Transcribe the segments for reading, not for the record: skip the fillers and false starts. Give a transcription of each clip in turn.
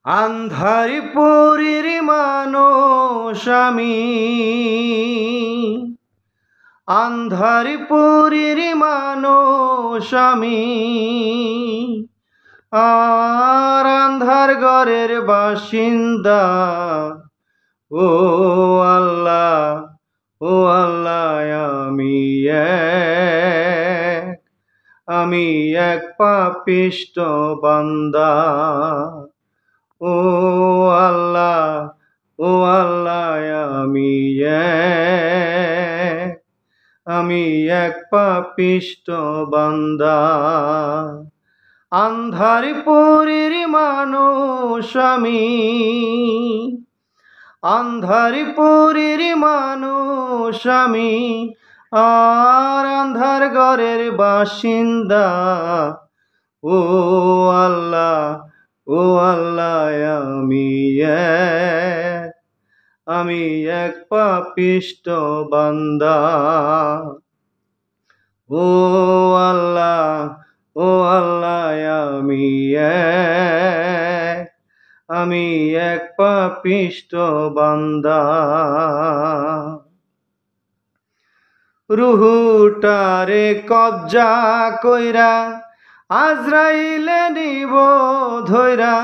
আন্ধারিপুরীর মানুষ আমি, আন্ধারিপুরীর মানুষ আমি, আর আন্ধার ঘরের বাসিন্দা। ও আল্লাহ, ও আল্লাহ, আমি এক পাপিষ্ঠ বান্দা। ও আল্লাহ, ও আল্লাহ, আমি এক পাপিষ্ঠ বান্দা। আন্ধারিপুরীর মানুষ আমি, আন্ধারিপুরীর মানুষ আমি, আর আন্ধার ঘরের বাসিন্দা। ও আল্লাহ, ও আল্লাহ, আমি এক পাপিষ্ঠ বান্দা। ও আল্লাহ, ও আল্লাহ, আমি এক পাপিষ্ঠ বান্দা। রুহুটারে কবজা কইরা আজরাইলে নিব ধইরা,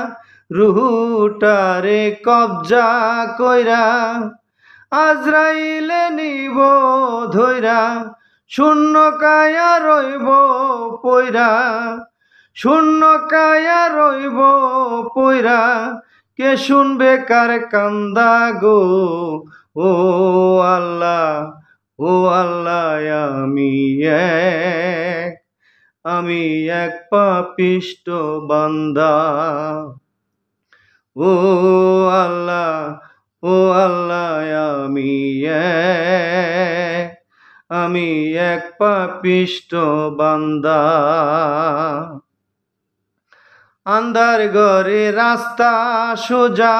রুহুটারে কবজা কইরা আজরাইলে নিব ধইরা, শূন্য কায়া রইব পইরা, শূন্য কায়া রইব পইরা, কে শুনবে কার কান্দা গো। ও আল্লাহ, ও আল্লাহ, আমি এক পাপিষ্ঠ বান্দা। ও আল্লাহ, ও আল্লাহ, আমি এক পাপিষ্ঠ বান্দা। আন্ধার ঘরে রাস্তা সোজা,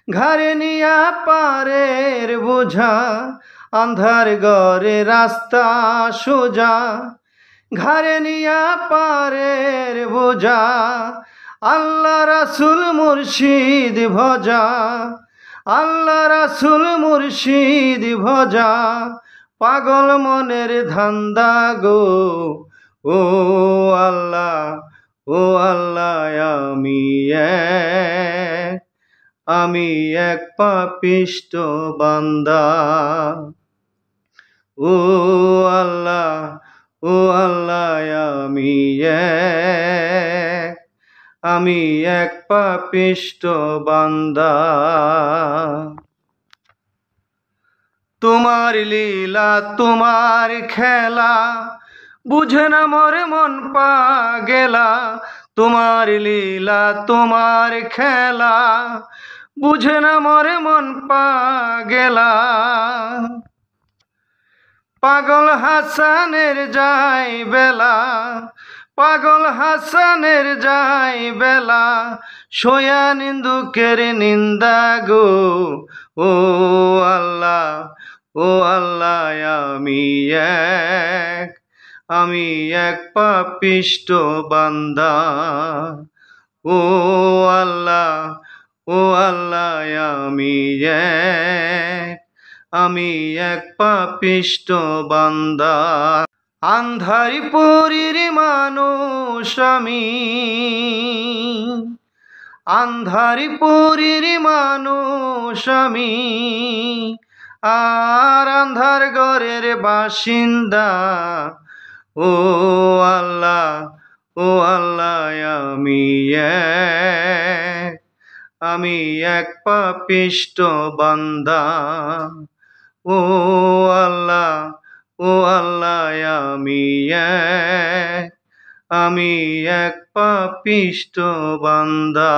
ঘরে নিয়া পারের বোঝা। আন্ধার ঘরে রাস্তা সোজা, ঘরে নিয়া পারের বোঝা। আল্লাহ রাসূল মুর্শিদ ভজা, আল্লাহ রাসূল মুর্শিদ ভজা, পাগল মনের ধান্দা গো। ও আল্লাহ, ও আল্লাহ, আমি এক পাপিষ্ঠ বান্দা। ও আল্লাহ, ও আল্লাহ, আমি এক পাপিষ্ঠ বান্দা। তোমার লীলা তোমার খেলা, বুঝে না মোর মন পাগেলা। তোমার লীলা তোমার খেলা, বুঝে না মোর মন পাগেলা। পাগল হাসানের যাই বেলা, পাগল হাসানের যাই বেলা, সোয়া নিন্দুকের নিন্দা গো। ও আল্লাহ, ও আল্লাহ, আমি এক পাপিষ্ঠ বান্দা। ও আল্লাহ, ও আল্লাহ, আমি এক পাপিষ্ঠ বান্দা। আন্ধারিপুরীর মানুষ আমি, আন্ধারিপুরীর মানুষ আমি, আর আন্ধার ঘরের বাসিন্দা। ও আল্লাহ, ও আল্লাহ, আমি এক পাপিষ্ঠ বান্দা। ও আল্লাহ, ও আল্লাহ, আমি এক পাপিষ্ঠ বান্দা।